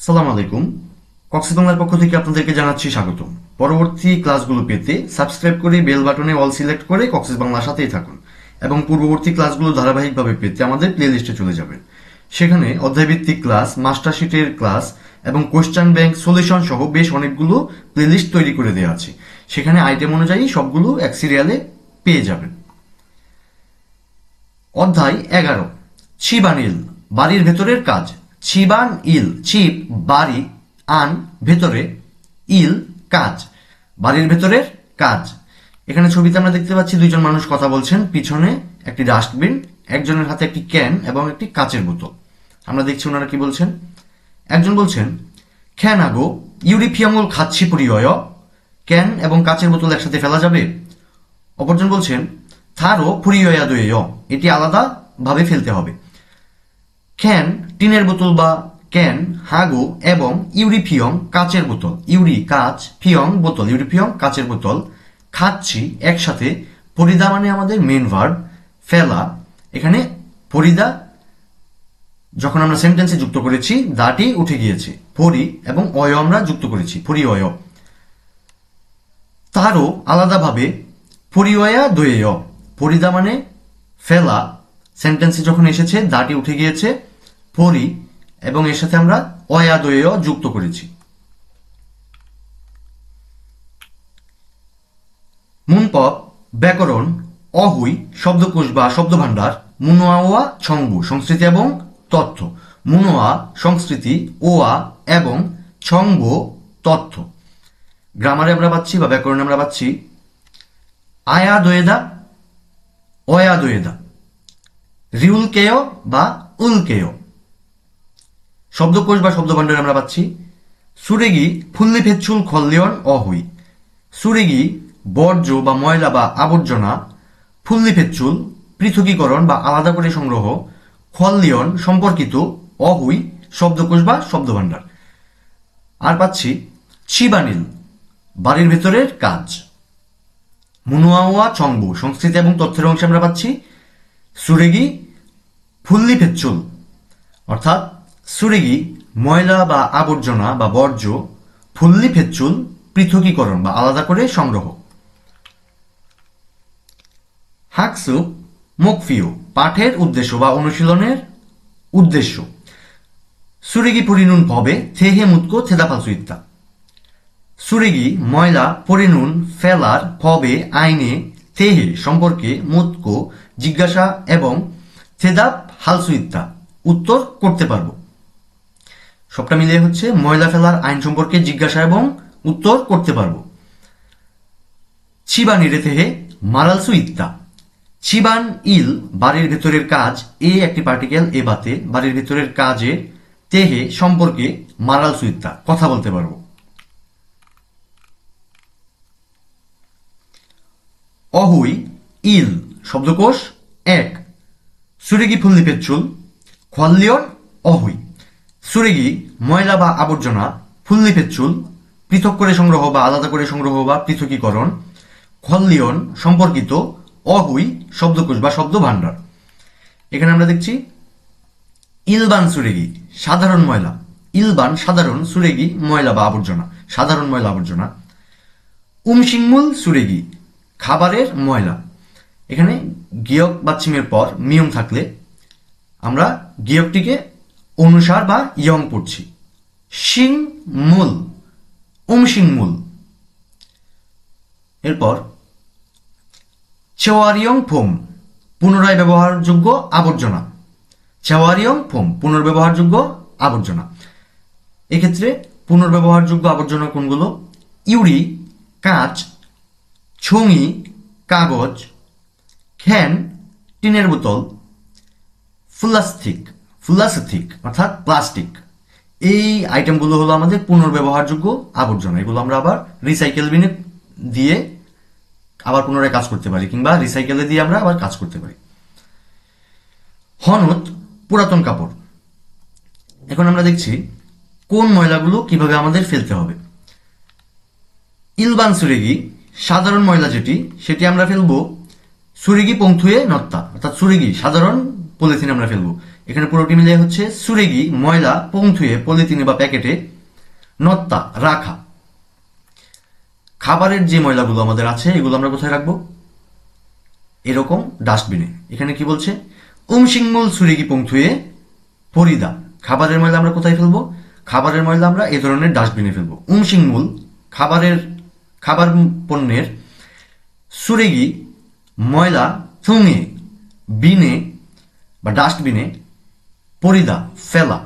সালাম আলাইকুম। কক্সবাজার বাংলার পক্ষ থেকে আপনাদেরকে জানাচ্ছি স্বাগতম। পরবর্তী ক্লাসগুলো পেতে সাবস্ক্রাইব করে বেল বাটনে অল সিলেক্ট করে কক্সবাজার বাংলার সাথেই থাকুন এবং পূর্ববর্তী ক্লাসগুলো ধারাবাহিকভাবে পেতে আমাদের প্লেলিস্টে চলে যাবেন। সেখানে অধ্যায়ভিত্তিক ক্লাস, মাস্টারশিটের ক্লাস এবং কোশ্চেন ব্যাংক সলিউশন সহ বেশ অনেকগুলো প্লেলিস্ট তৈরি করে দেওয়া আছে। সেখানে আইটেম অনুযায়ী সবগুলো এক সিরিয়ালে পেয়ে যাবেন। অধ্যায় 11, ছিবানিল, বাড়ির ভেতরের কাজ। ছিবান ইল, ছিপ বাড়ি, আন ভেতরে, ইল কাজ, বাড়ির ভেতরের কাজ। এখানে ছবিতে আমরা দেখতে পাচ্ছি দুইজন মানুষ কথা বলছেন। পিছনে একটি ডাস্টবিন, একজনের হাতে একটি ক্যান এবং একটি কাচের বোতল। আমরা দেখছি ওনারা কি বলছেন। একজন বলছেন, খ্যান আগো ইউরিফিয়ামুল খাচ্ছি পরিয়য়, ক্যান এবং কাচের বোতল একসাথে ফেলা যাবে? অপরজন বলছেন, থারো পরিয়য়া দোয়, এটি আলাদা ভাবে ফেলতে হবে। ক্যান টিনের বোতল বা ক্যান, হাগো এবং ইউরিফিয়ং কাচের বোতল, ইউরি কাচ, ফিয়ং বোতল, ইউরিফিয়ং কাচের বোতল, খাচ্ছি একসাথে। পরিদা মানে আমাদের মেন ভার্ব, ফেলা। এখানে পরিদা যখন আমরা সেন্টেন্সে যুক্ত করেছি দাটি উঠে গিয়েছে, পরি এবং অয় আমরা যুক্ত করেছি, পরি অয়। তারও আলাদাভাবে পরিয়য়া দোয়েয়, পরিদা মানে ফেলা, সেন্টেন্সে যখন এসেছে দাটি উঠে গিয়েছে, পরি এবং এর সাথে আমরা অয়া দোয়েয় যুক্ত করেছি। মুনপপ ব্যাকরণ, অহুই শব্দকোষ বা শব্দভাণ্ডার, মুনোয়া ছংবু সংস্কৃতি এবং তথ্য, মুনোয়া সংস্কৃতি, ওয়া এবং ছংবো তথ্য। গ্রামারে আমরা পাচ্ছি বা ব্যাকরণে আমরা পাচ্ছি আয়া দোয়েদা, অয়া দোয়েদা, রিউলকেয় বা উলকেয়। শব্দকোষ বা শব্দভাণ্ডারে আমরা পাচ্ছি সুরেগি ফুল্লি ফেচ্ছুল খল্লিয়ন অহুই, সুরেগি বর্জ্য বা ময়লা বা আবর্জনা, ফুল্লি ফেচ্ছুল পৃথকীকরণ বা আলাদা করে সংগ্রহ, খল্লিয়ন সম্পর্কিত, অহুই শব্দকোষ বা শব্দভাণ্ডার। আর পাচ্ছি ছিবানিল বাড়ির ভেতরের কাজ, মুনুয়াওয়া চংবু সংস্কৃতি এবং তথ্যের অংশে আমরা পাচ্ছি সুরেগি ফুল্লি ফেচ্ছুল, অর্থাৎ সুরেগি ময়লা বা আবর্জনা বা বর্জ্য, ফুল্লি ফেচ্ছুল পৃথকীকরণ বা আলাদা করে সংগ্রহ। হাকসু মুকফিউ পাঠের উদ্দেশ্য বা অনুশীলনের উদ্দেশ্য। সুরেগি পরিনুন ভবে থেহে মুতকো থেদা ফালসুইত্তা, সুরেগি ময়লা, পরিনুন ফেলার, ভবে আইনে, থেহে সম্পর্কে, মুতকো জিজ্ঞাসা এবং থেদাপ হালসুইত্তা উত্তর করতে পারবো। সবটা মিলিয়ে হচ্ছে ময়লা ফেলার আইন সম্পর্কে জিজ্ঞাসা এবং উত্তর করতে পারবো। ছিবান ইরে থেহে মারালসু ইত্তা, ছিবান ইল বাড়ির ভেতরের কাজ, এ একটি পার্টিকেল, এ বাতে বাড়ির ভেতরের কাজে, তেহে সম্পর্কে, মারালসু ইত্তা কথা বলতে পারবো। অহুই ইল শব্দকোষ 1, সুরেগি ফুল্লি ফেচ্ছুল, খল্লিয়ন অহুই। সুরেগি ময়লা বা আবর্জনা, ফুল্লি ফেচ্ছুল পৃথক করে সংগ্রহ বা আলাদা করে সংগ্রহ বা পৃথকীকরণ, খল্লিয়ন সম্পর্কিত, অহুই শব্দকোষ বা শব্দ ভাণ্ডার। এখানে আমরা দেখছি ইলবান সুরেগি সাধারণ ময়লা, ইলবান সাধারণ, সুরেগি ময়লা বা আবর্জনা, সাধারণ ময়লা আবর্জনা। উমসিংমুল সুরেগি খাবারের ময়লা। এখানে গিয়ক বাচ্চিমের পর মিয়ম থাকলে আমরা গিয়কটিকে অনুসার বা ইয়ং পড়ছি। শিং মূল, উমসিং মূল। এরপর চেওয়ারিয়ং ফোম পুনরায় ব্যবহারযোগ্য আবর্জনা, চেওয়ারিয়ং ফোম পুনর্ব্যবহারযোগ্য আবর্জনা। এক্ষেত্রে পুনর্ব্যবহারযোগ্য আবর্জনা কোনগুলো? ইউরি কাঁচ, ছঙি কাগজ, খ্যান টিনের বোতল, ফুলাস্টিক অর্থাৎ প্লাস্টিক। এই আইটেমগুলো হলো আমাদের পুনর্ব্যবহারযোগ্য আবর্জনা। এগুলো আমরা আবার রিসাইকেল বিনে দিয়ে আবার পুনরায় কাজ করতে পারি, কিংবা রিসাইকেলে দিয়ে আমরা আবার কাজ করতে পারি। হনুত পুরাতন কাপড়। এখন আমরা দেখছি কোন ময়লাগুলো কিভাবে আমাদের ফেলতে হবে। ইলবান সুরেগি সাধারণ ময়লা যেটি, সেটি আমরা ফেলবো সুরেগি পংথুয়ে নত্তা, অর্থাৎ সুরেগি সাধারণ পলিথিন আমরা ফেলবো। এখানে পুরোটি মিলে হচ্ছে সুরেগি ময়লা পংথুয়ে পলিথিনে বা প্যাকেটে নত্তা রাখা। খাবারের যে ময়লাগুলো আমাদের আছে এগুলো আমরা কোথায় রাখবো? এরকম ডাস্টবিনে। এখানে কি বলছে? উমসিংমূল সুরেগি পংথুয়ে পরিদা। খাবারের ময়লা আমরা কোথায় ফেলবো? খাবারের ময়লা আমরা এ ধরনের ডাস্টবিনে ফেলবো। উমসিংমূল খাবার পণ্যের সুরেগি ময়লা থুঙে বিনে বা ডাস্টবিনে পরিদা ফেলা।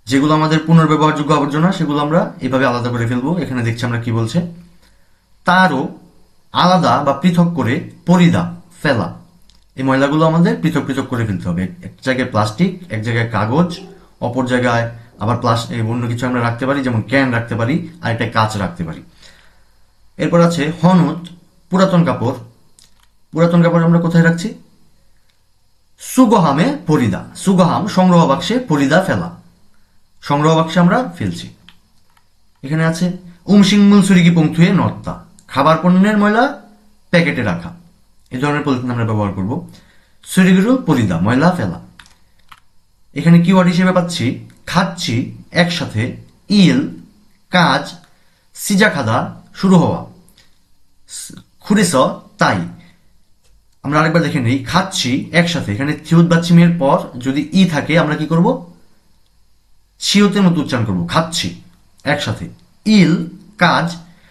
যেগুলো আমাদের পুনর্ব্যবহারযোগ্য আবর্জনা সেগুলো আমরা এভাবে আলাদা করে ফেলবো। এখানে দেখছি আমরা কি বলছে, তারও আলাদা বা পৃথক করে পরিদা ফেলা। এই ময়লাগুলো আমাদের পৃথক পৃথক করে ফেলতে হবে। এক জায়গায় প্লাস্টিক, এক জায়গায় কাগজ, অপর জায়গায় আবার অন্য কিছু আমরা রাখতে পারি, যেমন ক্যান রাখতে পারি, আর একটা কাঁচ রাখতে পারি। এরপর আছে হনুত পুরাতন কাপড়। পুরাতন কাপড় আমরা কোথায় রাখছি? সুগহামে পরিদা। সুগহাম সংগ্রহ বাক্সে, পরিদা ফেলা। সংগ্রহ বাক্সে আমরা ফেলছি। এখানে আছে উমসিংমূল সুরিগি পংথুয়ে নত্তা। খাবার পণ্যের ময়লা প্যাকেটে রাখা। এই ধরনের পলিথিন আমরা ব্যবহার করব। সুরিগিরুল পরিদা ময়লা ফেলা। এখানে কিওয়ার্ড হিসেবে পাচ্ছি খাচ্ছি, একসাথে, ইল কাজ, সিজা খাদা শুরু হওয়া, খুরেস তাই। আমরা আরেকবার দেখে নিই। খাচ্ছি একসাথে, এখানে থিউত বা চিমের পর যদি ই থাকে আমরা কি করব? চিওতের মতো উচ্চারণ করব, খাচ্ছি একসাথে। ইল কাজ,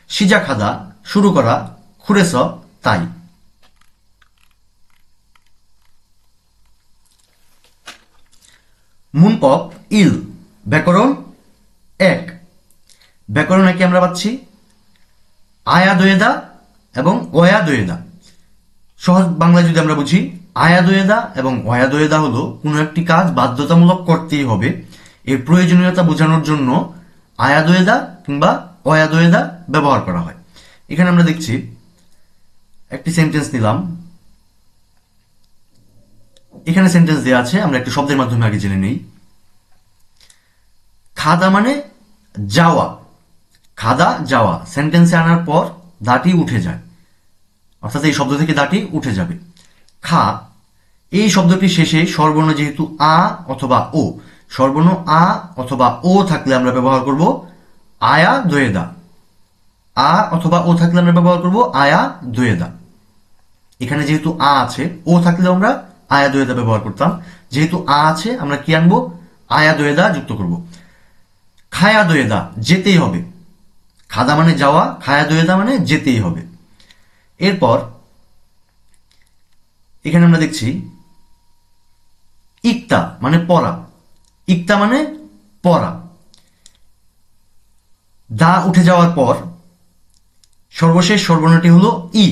সিজা খাদা শুরু করা, খুরেস তাই। মুনপপ ইল ব্যাকরণ 1। ব্যাকরণ একে আমরা পাচ্ছি আয়া দোয়েদা এবং অয়া দোয়েদা। সহজ বাংলায় যদি আমরা বুঝি, আয়া দোয়েদা এবং অয়া দোয়েদা হলো কোনো একটি কাজ বাধ্যতামূলক করতেই হবে, এর প্রয়োজনীয়তা বোঝানোর জন্য আয়া দোয়েদা কিংবা অয়া দোয়েদা ব্যবহার করা হয়। এখানে আমরা দেখছি একটি সেন্টেন্স নিলাম। এখানে সেন্টেন্স দেওয়া আছে, আমরা একটি শব্দের মাধ্যমে আগে জেনে নেই। খাদা মানে যাওয়া। খাদা যাওয়া সেন্টেন্সে আনার পর দাটি উঠে যায়, অর্থাৎ এই শব্দ থেকে দাটি উঠে যাবে। খা এই শব্দটি শেষে স্বরবর্ণ যেহেতু আ অথবা ও, স্বরবর্ণ আ অথবা ও থাকলে আমরা ব্যবহার করব আয়া দোয়েদা। আ অথবা ও থাকলে আমরা ব্যবহার করব আয়া দোয়েদা। এখানে যেহেতু আ আছে, ও থাকলেও আমরা আয়া দোয়েদা ব্যবহার করতাম। যেহেতু আ আছে আমরা কি আনবো? আয়া দোয়েদা যুক্ত করব। খায়া দোয়েদা যেতেই হবে। খাদা মানে যাওয়া, খায়া দোয়েদা মানে যেতেই হবে। এরপর এখানে আমরা দেখছি ইকতা মানে পড়া। ইকতা মানে পড়া। দা উঠে যাওয়ার পর সর্বশেষ স্বরবর্ণটি হলো ই।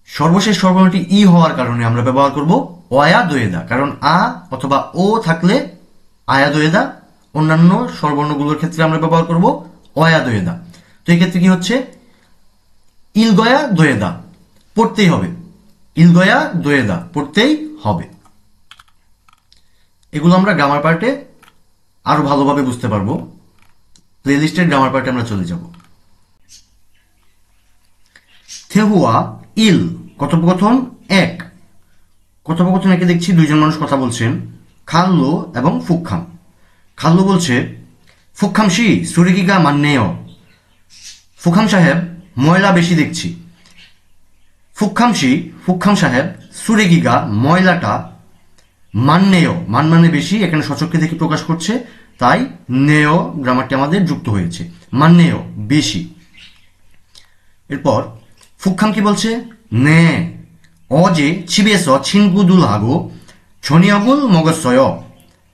সর্বশেষ স্বরবর্ণটি ই হওয়ার কারণে আমরা ব্যবহার করব অয়া দোয়েদা, কারণ আ অথবা ও থাকলে আয়া দোয়েদা, অন্যান্য স্বরবর্ণগুলোর ক্ষেত্রে আমরা ব্যবহার করব অয়া দোয়েদা। তো এই ক্ষেত্রে কি হচ্ছে? ইলগয়া দোয়েদা পড়তেই হবে। ইলগয়া দোয়েদা পড়তেই হবে। এগুলো আমরা গ্রামার পার্টে আরো ভালোভাবে বুঝতে পারবো। প্লেলিস্টের গ্রামার পার্টে আমরা চলে যাব। থেহুয়া ইল কথোপকথন 1। কথোপকথন একে দেখছি দুইজন মানুষ কথা বলছেন, খাল্লো এবং ফুকখাম। খাল্লো বলছে ফুকখামশি সুরিগিগা মান্নেয়। ফুকখাম সাহেব ময়লা বেশি দেখছি। ফুকখাম সাহেব সুরেগিগা ময়লাটা মান্নেয়, মান মানে বেশি, এখানে সচক্ষে থেকে প্রকাশ করছে, তাই নেয় গ্রামারটি আমাদের যুক্ত হয়েছে। মান্নেয় বেশি। এরপর ফুকখাম কি বলছে? নে অজে ছিবেস ছিনগুদুল হাগো ছনিয়াগুল মগসয়।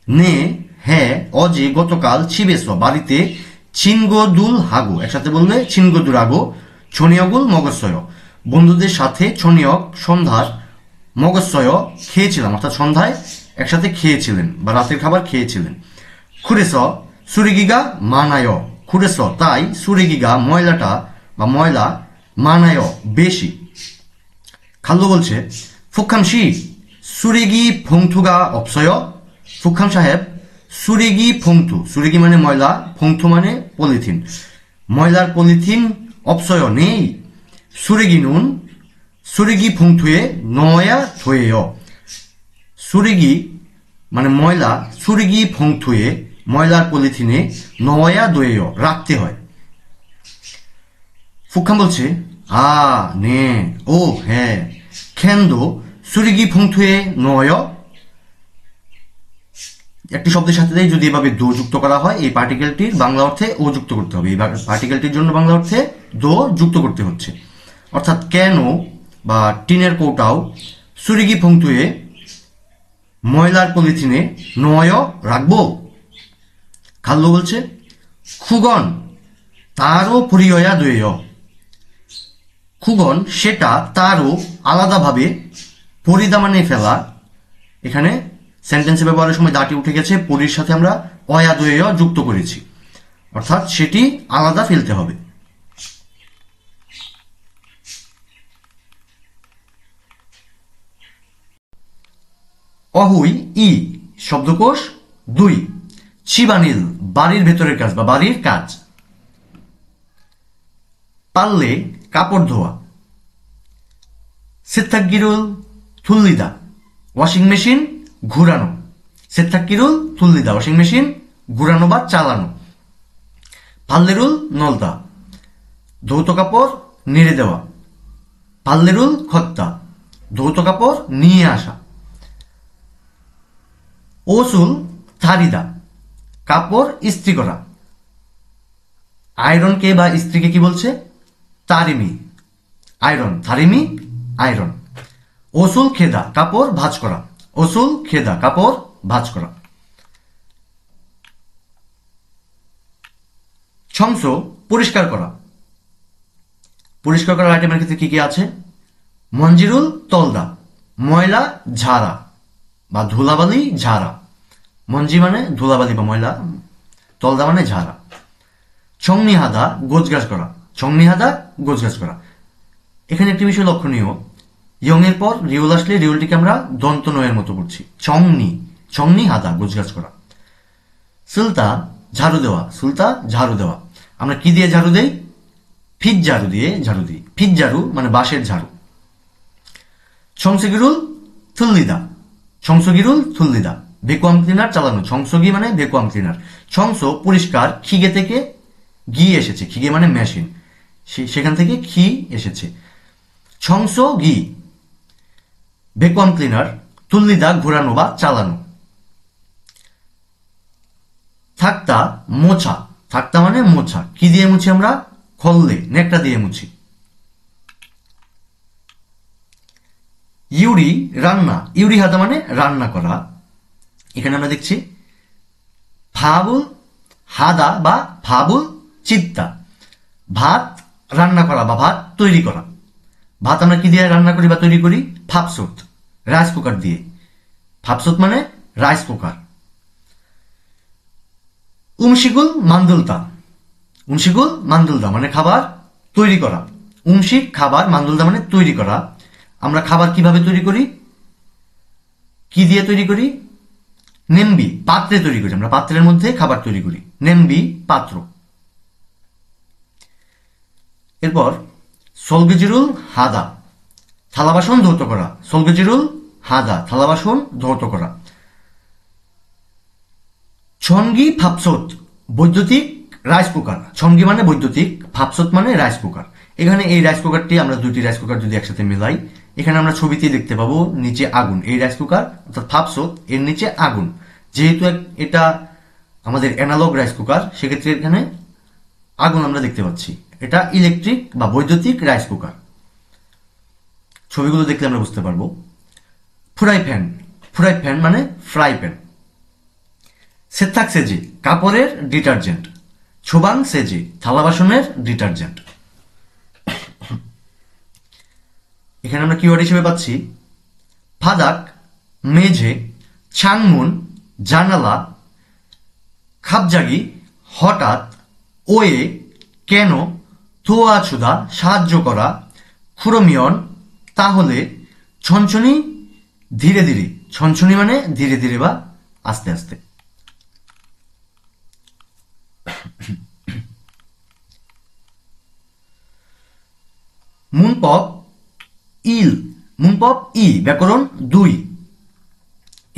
নে হ্যাঁ, অজে গতকাল ছিবেস বাড়িতে ছিনগদুল হাগো, একসাথে বললে ছিনগদুল হাগো ছনিয়াগুল মগসয়। বন্ধুদের সাথে ছনিয়ক সন্ধ্যার মগসয় খেয়েছিলাম, অর্থাৎ সন্ধ্যায় একসাথে খেয়েছিলেন বা রাতের খাবার খেয়েছিলেন। খুরেস সুরিগিগা মানায়। খুরেস তাই সুরিগিগা ময়লাটা বা ময়লা মানায় বেশি। খাল্লো বলছে ফুকখামশি সুরিগি ফংথুগা অপসয়। ফুকখাম সাহেব সুরিগি ফংথু, সুরিগি মানে ময়লা, ফংথু মানে পলিথিন, ময়লার পলিথিন অপসয় নেই। সুরিগি নুন সুরিগি ফংথুয়ে নয়া থয়েয়। সুরিগি মানে ময়লা, সুরিগি ফংথুয়ে ময়লার পলিথিনে নয়া দোয়েয় রাখতে হয়। ফুকখাম বলছে আ নে ও হ্যাঁ খেন্দো সুরিগি ফংথুয়ে নয়। একটি শব্দের সাথে যদি এভাবে দো যুক্ত করা হয় এই পার্টিকেলটির বাংলা অর্থে ও যুক্ত করতে হবে। এই পার্টিকেলটির জন্য বাংলা অর্থে দো যুক্ত করতে হচ্ছে। অর্থাৎ কেন বা টিনের কৌটাও সুরিগি ফংথুয়ে ময়লার পলিথিনে নয় রাখবো। খাল্লো বলছে খুগন তারও পরিয়য়া দোয়। খুগন সেটা তারও আলাদাভাবে পরিদা মানে ফেলা। এখানে সেন্টেন্সে ব্যবহারের সময় দাটি উঠে গেছে, পরির সাথে আমরা অয়া দোয় যুক্ত করেছি, অর্থাৎ সেটি আলাদা ফেলতে হবে। অহুই ই শব্দকোষ 2 চিবানিল বাড়ির ভেতরের কাজ বা বাড়ির কাজ। পাল্লে কাপড় ধোয়া। সেত্তাগিরুল থুল্লিদা ওয়াশিং মেশিন ঘুরানো। সেত্তাগিরুল থুল্লিদা ওয়াশিং মেশিন ঘুরানো বা চালানো। পাল্লেরুল নলদা ধৌত কাপড় নেড়ে দেওয়া। পাল্লেরুল খত্তা ধৌত কাপড় নিয়ে আসা। ওসুল থারিদা কাপড় ইস্ত্রি করা। আয়রনকে বা ইস্ত্রিকে কি বলছে? তারিমি। Iron থারিমি iron. ওসুল খেদা কাপড় ভাঁজ করা। ওসুল খেদা কাপড় ভাঁজ করা। ছংস পরিষ্কার করা। পরিষ্কার করার আইটেমের ক্ষেত্রে কি কি আছে? মঞ্জিরুল তলদা ময়লা ঝাড়া বা ধুলাবালি ঝাড়া। মঞ্জি মানে ধুলাবালি বা ময়লা, তলদা মানে ঝাড়া। ছংনিহাদা গোছগাছ করা। ছংনিহাদা গোছগাছ করা। এখানে একটি বিষয় লক্ষণীয়, ইয়ং এর পর রিউল আসলে রিউলটিকে আমরা দন্ত নয়ের মতো করছি। ছংনি হাদা গোছগাছ করা। সুলতা ঝাড়ু দেওয়া। সুলতা ঝাড়ু দেওয়া। আমরা কি দিয়ে ঝাড়ু দেই? ফিজ ঝাড়ু দিয়ে ঝাড়ু দিই। ফিজ ঝাড়ু মানে বাঁশের ঝাড়ু। ছংসগিরুল থুল্লিদা। ছংসগিরুল থুল্লিদা ভ্যাকুয়াম ক্লিনার চালানো। ছংসগি মানে ভ্যাকুয়াম ক্লিনার। ছংস পরিষ্কার, খিগে থেকে গি এসেছে। খিগে মানে মেশিন, সেখান থেকে খি এসেছে। ছংস গি ভ্যাকুয়াম ক্লিনার। থুল্লিদা ঘোরানো বা চালানো। থাকতা মোছা। থাকতা মানে মোছা। কি দিয়ে মুছি আমরা? খল্লে নেকটা দিয়ে মুছি। ইউরি রান্না। ইউরি হাদা মানে রান্না করা। এখানে আমরা দেখছি ফাবুল হাদা বা ফাবুল চিত্তা ভাত রান্না করা বা ভাত তৈরি করা। ভাত আমরা কি দিয়ে রান্না করি বা তৈরি করি? ফাপসুত রাইস কুকার দিয়ে। ফাপসুত মানে রাইস কুকার। উমশিগুল মান্দুলতা। উমশিগুল মান্দুলদা মানে খাবার তৈরি করা। উমশিক খাবার, মান্দুলদা মানে তৈরি করা। আমরা খাবার কিভাবে তৈরি করি? কি দিয়ে তৈরি করি? নেম্বি পাত্রে তৈরি করি। আমরা পাত্রের মধ্যে খাবার তৈরি করি। নেম্বি পাত্র। এরপর সলগজিরুল হাদা থালা বাসন ধৌত করা। সলগজিরুল হাদা থালা বাসন ধৌত করা। ছনগি ফাপসত বৈদ্যুতিক রাইস কুকার। ছনগি মানে বৈদ্যুতিক, ফাপসত মানে রাইস কুকার। এখানে এই রাইস কুকারটি আমরা দুইটি রাইস কুকার যদি একসাথে মেলাই, এখানে আমরা ছবিতে দেখতে পাবো নিচে আগুন। এই রাইস কুকার অর্থাৎ ফাপসত, এর নিচে আগুন। যেহেতু এটা আমাদের অ্যানালগ রাইস কুকার, সেক্ষেত্রে এখানে আগুন আমরা দেখতে পাচ্ছি। এটা ইলেকট্রিক বা বৈদ্যুতিক রাইস কুকার। ছবিগুলো দেখলে আমরা বুঝতে পারবো। Fry pan. ফ্রাই প্যান মানে ফ্রাই প্যান। সেথাক সেজে কাপড়ের ডিটারজেন্ট। ছোবাং সেজে থালা বাসনের ডিটারজেন্ট। এখানে আমরা কিওয়ার্ড হিসেবে পাচ্ছি ফাদাক মেঝে, ছাংমুন জানালা, খাপজাগি হঠাৎ, ওয়ে কেন, থোয়াছুদা সাহায্য করা, খুরমিয়ন তাহলে, ছনছনি ধীরে ধীরে। ছনছনি মানে ধীরে ধীরে বা আস্তে আস্তে। মুনপপ ইল। মুনপপ ই ব্যাকরণ 2।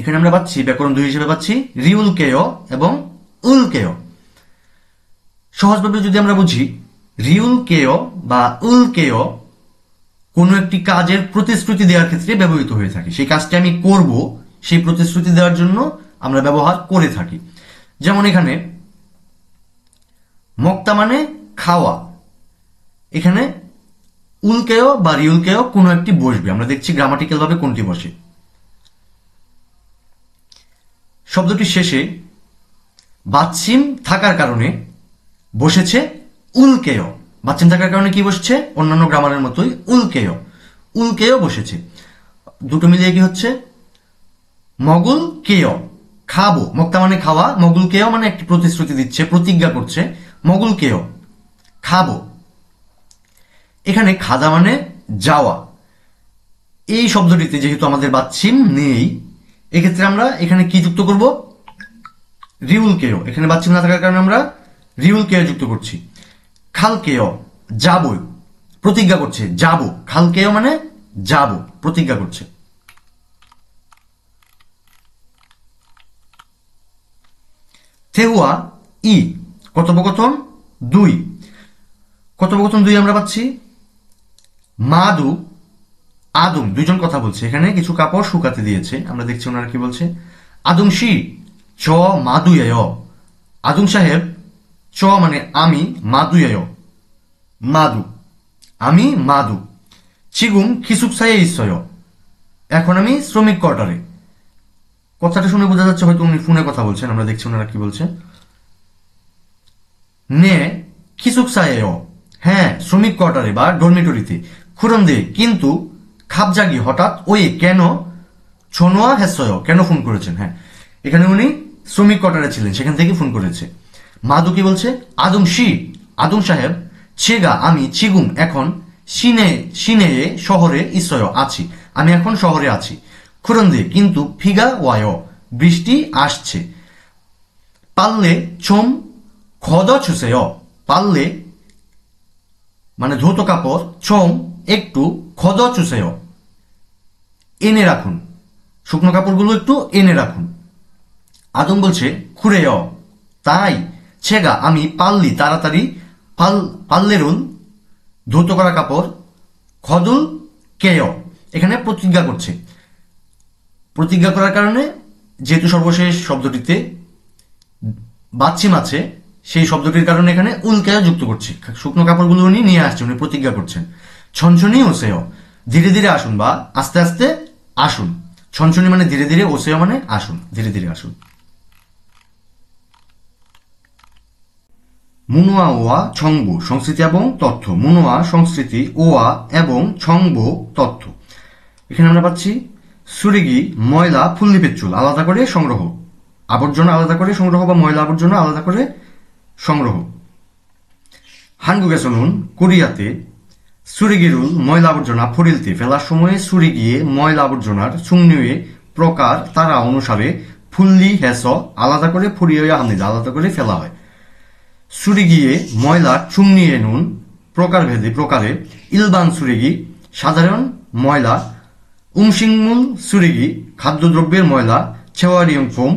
এখানে আমরা পাচ্ছি ব্যাকরণ 2 হিসেবে পাচ্ছি রিউল কেয় এবং উল কেয়। সহজভাবে যদি আমরা বুঝি, রিউল কেয় বা উল কেয় কোনো একটি কাজের প্রতিশ্রুতি দেওয়ার ক্ষেত্রে ব্যবহৃত হয়ে থাকে। সেই কাজটি আমি করব, সেই প্রতিশ্রুতি দেওয়ার জন্য আমরা ব্যবহার করে থাকি। যেমন এখানে মক্তা মানে খাওয়া, এখানে উলকেয় বা রিউলকেয় কোনো একটি বসবে। আমরা দেখছি গ্রামাটিক্যাল ভাবে কোনটি বসে। শব্দটির শেষে বাচ্ছিম থাকার কারণে বসেছে উলকেয়। বাচ্ছিম থাকার কারণে কি বসছে? অন্যান্য গ্রামারের মতোই উলকেয়, উলকেয় বসেছে। দুটো মিলিয়ে কি হচ্ছে? মগুল কেয়, খাবো। মক্তা মানে খাওয়া, মগুল কেয় মানে একটি প্রতিশ্রুতি দিচ্ছে, প্রতিজ্ঞা করছে। মগুল কেয়, খাবো। এখানে খাদা মানে যাওয়া। এই শব্দটিতে যেহেতু আমাদের বাচ্ছিম নেই, এক্ষেত্রে আমরা এখানে কি যুক্ত করব? রিউল কেয়। এখানে বাচ্ছিম না থাকার কারণে আমরা রিউল কেয় যুক্ত করছি। খাল কেয়, যাবো, প্রতিজ্ঞা করছে, যাবো। খাল কেয় মানে যাবো, প্রতিজ্ঞা করছে। থেহুয়া ই, কথোপকথন 2। কথোপকথন 2 আমরা পাচ্ছি মাদু আদম, দুজন কথা বলছে। এখানে কিছু কাপড় শুকাতে দিয়েছে। আমরা দেখছি ওনারা কি বলছে। আদম শি চ মাদুয়ায়, আদম সাহেব চ মানে আমি, মাদুয়ায় মাদু, আমি মাদু। চিগুম খিসুকসায়ে ইসয়, এখন আমি শ্রমিক কোয়ার্টারে। কথাটা শুনে বোঝা যাচ্ছে হয়তো উনি ফোনে কথা বলছেন। আমরা দেখছি ওনারা কি বলছে। নে খিসুকসায়ে, হ্যাঁ শ্রমিক কোয়ার্টারে বা ডরমিটরিতে। খুরন্দে কিন্তু, খাপজাগি হঠাৎ, ওই কেন, ছোনোয়া হেসয়, কেন ফোন করেছেন। হ্যাঁ, এখানে উনি শ্রমিক কোয়ার্টারে ছিলেন, সেখান থেকে ফোন করেছে। মাদু কি বলছে? আদম শি, আদম সাহেব, ছেগা আমি, চিগুম এখন, সিনে শহরে ইসয় আছি, আমি এখন শহরে আছি। খুরন্দে কিন্তু, ফিগা ওয়ায়, বৃষ্টি আসছে। পাল্লে চোম খদ ছুসেয়, পাল্লে মানে ধৌত কাপড়, চোম একটু, খদ চুসেয় এনে রাখুন, শুকনো কাপড়গুলো একটু এনে রাখুন। আদম বলছে খুঁড়েয়, তাই। ছেগা আমি, পাল্লি তাড়াতাড়ি, পাল্লেরুল ধৌত করা কাপড়, খদুল কেয় এখানে প্রতিজ্ঞা করছে। প্রতিজ্ঞা করার কারণে যেহেতু সর্বশেষ শব্দটিতে বাচ্ছিম আছে, সেই শব্দটির কারণে এখানে উলকেয় যুক্ত করছে। শুকনো কাপড়গুলো উনি নিয়ে আসছেন, উনি প্রতিজ্ঞা করছেন। ছনছনি ওসেয়, ধীরে ধীরে আসুন বা আস্তে আস্তে আসুন। ছনছনি মানে ধীরে ধীরে, ওসেয় মানে আসুন, ধীরে ধীরে আসুন। মুনোয়া ওয়া ছংবো, সংস্কৃতি এবং তথ্য। মুনোয়া সংস্কৃতি, ওয়া এবং ছংবো তথ্য। এখানে আমরা পাচ্ছি সুরিগি ময়লা, ফুল্লি পেচ্চুল আলাদা করে সংগ্রহ, আবর্জনা আলাদা করে সংগ্রহ বা ময়লা আবর্জনা আলাদা করে সংগ্রহ। হানগুগে চলুন, কোরিয়াতে সুরিগিরুল ময়লা আবর্জনা ফরিলতে, ফেলার সময়ে সুরি গিয়ে ময়লা আবর্জনার সুংনিয়ে প্রকার তারা অনুসারে ফুল্লি হেস আলাদা করে, ফুরিয়ে হামনিদা আলাদা করে ফেলা হয়। সুরি গিয়ে ময়লা চুংনিয়ে নুন প্রকারে ইলবান সুরিগি সাধারণ ময়লা, উমসিংমুল সুরিগি খাদ্যদ্রব্যের ময়লা, ছেওয়ারিয়ং ফোম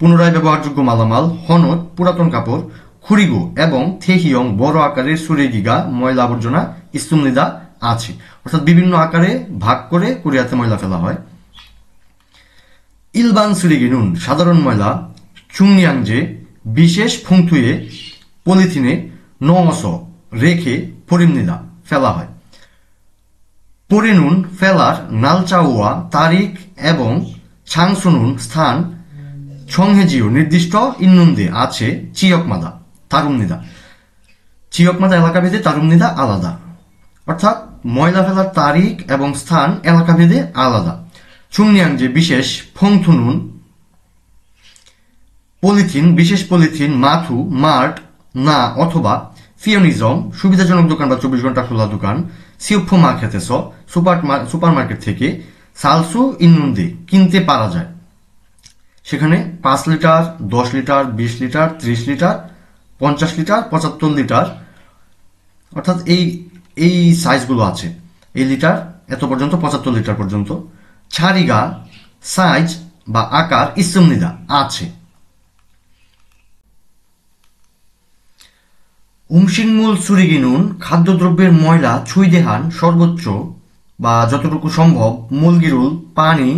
পুনরায় ব্যবহারযোগ্য মালামাল, হনদ পুরাতন কাপড়, খুরিগো এবং থেহিয়ং বড় আকারের সুরিগিগা ময়লা আবর্জনা ইস্তুমনিদা আছে। অর্থাৎ বিভিন্ন আকারে ভাগ করে কোরিয়াতে ময়লা ফেলা হয়। ইলবান সুরিগি নুন সাধারণ ময়লা, চুংনিয়াংজে বিশেষ ফুংথুয়ে পলিথিনে নস রেখে পরিমনিদা ফেলা হয়। পরিনুন ফেলার নালচাওয়া তারিখ এবং ছাংসুনুন স্থান, ছংহেজিও নির্দিষ্ট ইন্নুন্দে আছে চিয়কমাদা তারুমনিদা। চিয়কমাদা এলাকাভেদে, তারুমনিদা আলাদা। অর্থাৎ ময়লা ফেলার তারিখ এবং স্থান এলাকাভেদে আলাদা। চুংনিয়াংজে বিশেষ ফংথুনুন পলিথিন, বিশেষ পলিথিন, মাথু মার্ট না অথবা ফিওনিজম সুবিধাজনক দোকান বা 24 ঘন্টা খোলা দোকান, সিউফো মার্কেটেস সুপার মার্কেট থেকে সালসু ইন্নুন্দে কিনতে পারা যায়। সেখানে 5 litre, 10 litre, 20 litre, 30 litre, 50 litre, 75 litre, অর্থাৎ এই সাইজগুলো আছে। এই লিটার এত পর্যন্ত, 75 লিটার পর্যন্ত। ছাড়িগা সাইজ বা আকার ইসমনিদা আছে। উমসিংমূল সুরিগিনুন খাদ্যদ্রব্যের ময়লা ছুঁই দেহান সর্বোচ্চ বা যতটুকু সম্ভব মুলগিরুল পানি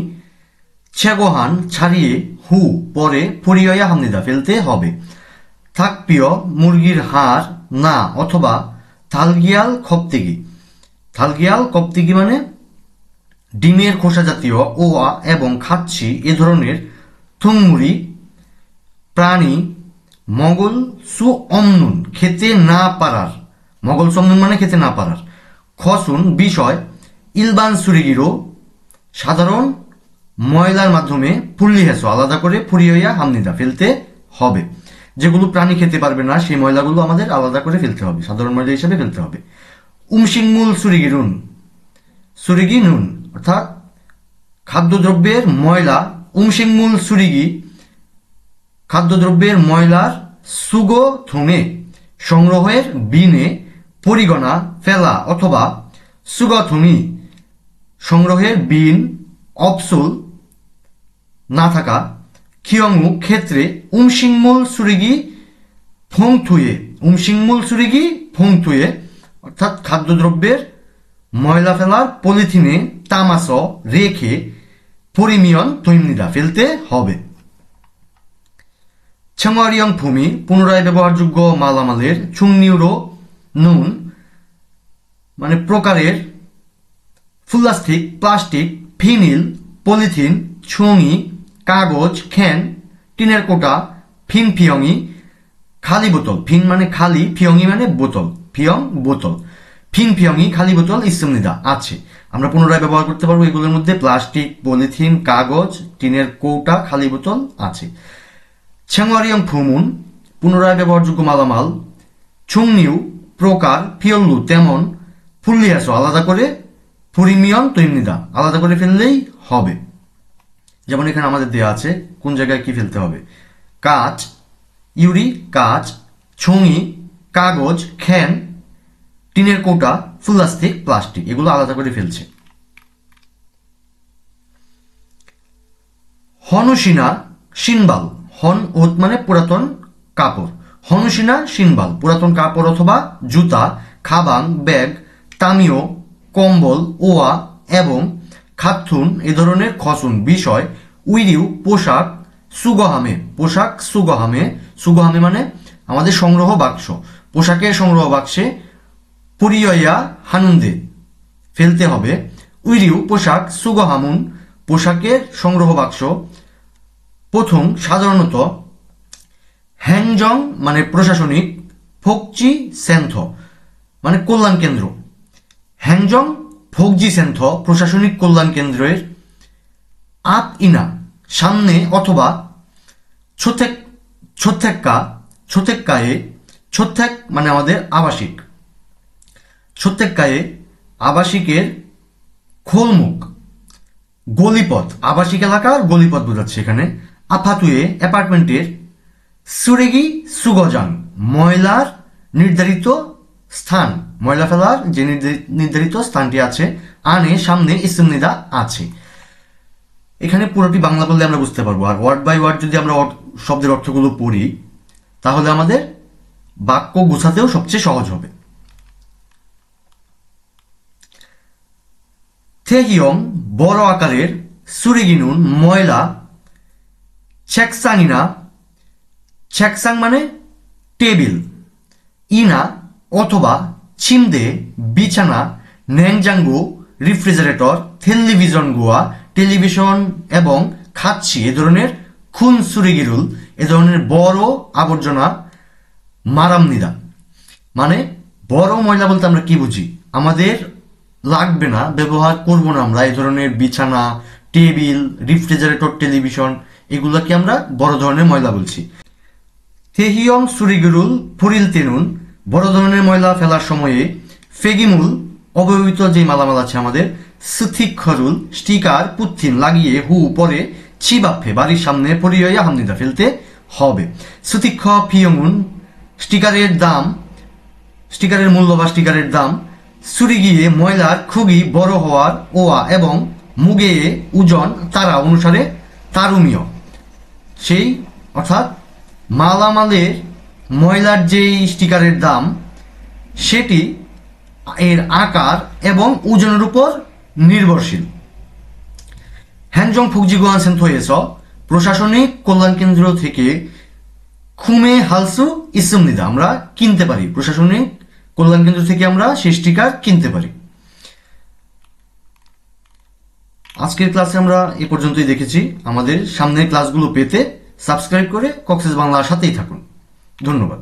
ছেগোহান ছাড়িয়ে হু পরে ফরিয়া হামনিদা ফেলতে হবে। থাকপিয় মুরগির হাড় না অথবা থালগিয়াল খপ্তিগি। থালগিয়াল কপ্তিগি মানে ডিমের খোসা জাতীয় ওয়া এবং খাচ্ছি এ ধরনের থুংমুড়ি প্রাণী মগল সু অমনুন খেতে না পারার, মগল সমনুন মানে খেতে না পারার, খসুন বিষয় ইলবান সুরিগিরো সাধারণ ময়লার মাধ্যমে ফুল্লি হেসো আলাদা করে ফুরিয়া হামনিদা ফেলতে হবে। যেগুলো প্রাণী খেতে পারবে না সেই ময়লাগুলো আমাদের আলাদা করে ফেলতে হবে, সাধারণ ময়লা হিসেবে ফেলতে হবে। উমসিংমূল সুরিগিরুন সুরিগি নুন অর্থাৎ খাদ্যদ্রব্যের ময়লা, উমসিংমূল সুরিগি খাদ্যদ্রব্যের ময়লার সুগো থুঙে সংগ্রহের বিনে পরিগণা ফেলা অথবা সুগথুঙি সংগ্রহের বিন অপসুল না থাকা খিয়ংউ ক্ষেত্রে উমসিংমূল সুরিগি ফোংথুয়ে, উমসিংমূল সুরিগি ফোংথুয়ে অর্থাৎ খাদ্যদ্রব্যের ময়লা ফেলার পলিথিনে তামাস রেখে পরিমিয়ন তৈমনিদা ফেলতে হবে। ছেঙ্গারিয়ং ভূমি পুনরায় ব্যবহারযোগ্য মালামালের চুংনিউরো নুন মানে প্রকারের ফুলাস্টিক প্লাস্টিক ফিনিল পলিথিন ছুঙি কাগজ খ্যান টিনের কোটা ফিন ফিয়ংই খালি বোতল, ফিন মানে খালি, ফিয়ংই মানে বোতল, ফিয়ং বোতল, ফিন ফিয়ংই খালি বোতল ইসমনিদা আছে। আমরা পুনরায় ব্যবহার করতে পারবো এগুলোর মধ্যে প্লাস্টিক পলিথিন কাগজ টিনের কৌটা খালি বোতল আছে। ছেঙ্গারিয়ং ফুমুন পুনরায় ব্যবহারযোগ্য মালামাল ছুংনিউ প্রকার ফিয়ল্লু তেমন ফুল্লিয়াসো আলাদা করে ফুরিমিয়ন তৈমনিদা আলাদা করে ফেললেই হবে। যেমন এখানে আমাদের দেওয়া আছে কোন জায়গায় কি ফেলতে হবে। কাঁচ ইউরি কাঁচ, ছুঙি কাগজ, খ্যান টিনের কৌটা প্লাস্টিক প্লাস্টিক এগুলো আলাদা করে ফেলছে। হনুসিনা সিনবাল, হন ওত মানে পুরাতন কাপড়, হনুসিনা সিনবাল পুরাতন কাপড় অথবা জুতা, খাবাং ব্যাগ, তামিও কম্বল ওয়া এবং খাথুন এ ধরনের খসুন বিষয় উইরিউ পোশাক সুগহামে, পোশাক সুগহামে, সুগহামে মানে আমাদের সংগ্রহ বাক্স, পোশাকের সংগ্রহ বাক্সে পুরিয়া হানুন্দে ফেলতে হবে। উইরিউ পোশাক সুগহামুন পোশাকের সংগ্রহ বাক্স প্রথম সাধারণত হ্যাংজং মানে প্রশাসনিক, ফোকচি সেন্থ মানে কল্যাণ কেন্দ্র, হ্যাংজং ফোকজি সেন্থ প্রশাসনিক কল্যাণ কেন্দ্রের আপ ইনা সামনে অথবা ছোথেক ছোথেক্কা ছোথেক্কায়ে, ছোথেক মানে আমাদের আবাসিক, ছোথেক্কায়ে আবাসিকের খোলমুখ গলিপথ, আবাসিক এলাকার গলিপথ বোঝাচ্ছে এখানে। আফাতুয়ে অ্যাপার্টমেন্টের সুরেগি সুগজাং ময়লার নির্ধারিত স্থান, ময়লা ফেলার যে নির্ধারিত স্থানটি আছে আনে সামনে ইসমনিদা আছে। এখানে পুরোটি বাংলা বললে আমরা বুঝতে পারবো, আর ওয়ার্ড বাই ওয়ার্ড যদি আমরা শব্দের অর্থগুলো পড়ি তাহলে আমাদের বাক্য গুছাতেও সবচেয়ে সহজ হবে। থেহিয়ং বড় আকারের সুরিগিনুন ময়লা ছেকসাংইনা, ছেকসাং মানে টেবিল, ইনা অথবা ছিমদে বিছানা, ন্যাংজাঙ্গু রেফ্রিজারেটর, টেলিভিশন গোয়া টেলিভিশন এবং খাচ্ছি এ ধরনের খুন সুরিগিরুল এ ধরনের বড় আবর্জনা মারামনিদা মানে বড় ময়লা বলতে আমরা কি বুঝি, আমাদের লাগবে না, ব্যবহার করব না আমরা এই ধরনের বিছানা টেবিল রেফ্রিজারেটর টেলিভিশন এগুলোকে আমরা বড় ধরনের ময়লা বলছি। থেহিয়ং সুরিগিরুল ফুরিল তেনুন বড় ধরনের ময়লা ফেলার সময়ে ফেগিমুল অব্যবহৃত যে মালামাল আছে আমাদের সুথিক্ষরুল স্টিকার পুথিন লাগিয়ে হু পরে চিবাফে বাড়ির সামনে পরিয়া হামনিদা ফেলতে হবে। সুথিক্ষ ফিয়ঙুন স্টিকারের দাম, স্টিকারের মূল্য বা স্টিকারের দাম সুরিগিয়ে ময়লার খুবই বড় হওয়ার ওয়া এবং মুগে ওজন তারা অনুসারে তারুমীয়, সেই অর্থাৎ মালামালের ময়লার যেই স্টিকারের দাম সেটি এর আকার এবং ওজনের উপর নির্ভরশীল। হ্যানজং ফুকজিগুয়ানসেন থয়েছ প্রশাসনিক কল্যাণ কেন্দ্র থেকে খুমে হালসু ইসমনিদা, আমরা কিনতে পারি, প্রশাসনিক কল্যাণ কেন্দ্র থেকে আমরা সেই স্টিকার কিনতে পারি। আজকের ক্লাসে আমরা এ পর্যন্তই দেখেছি। আমাদের সামনের ক্লাসগুলো পেতে সাবস্ক্রাইব করে কক্সেস বাংলার সাথেই থাকুন। ধন্যবাদ।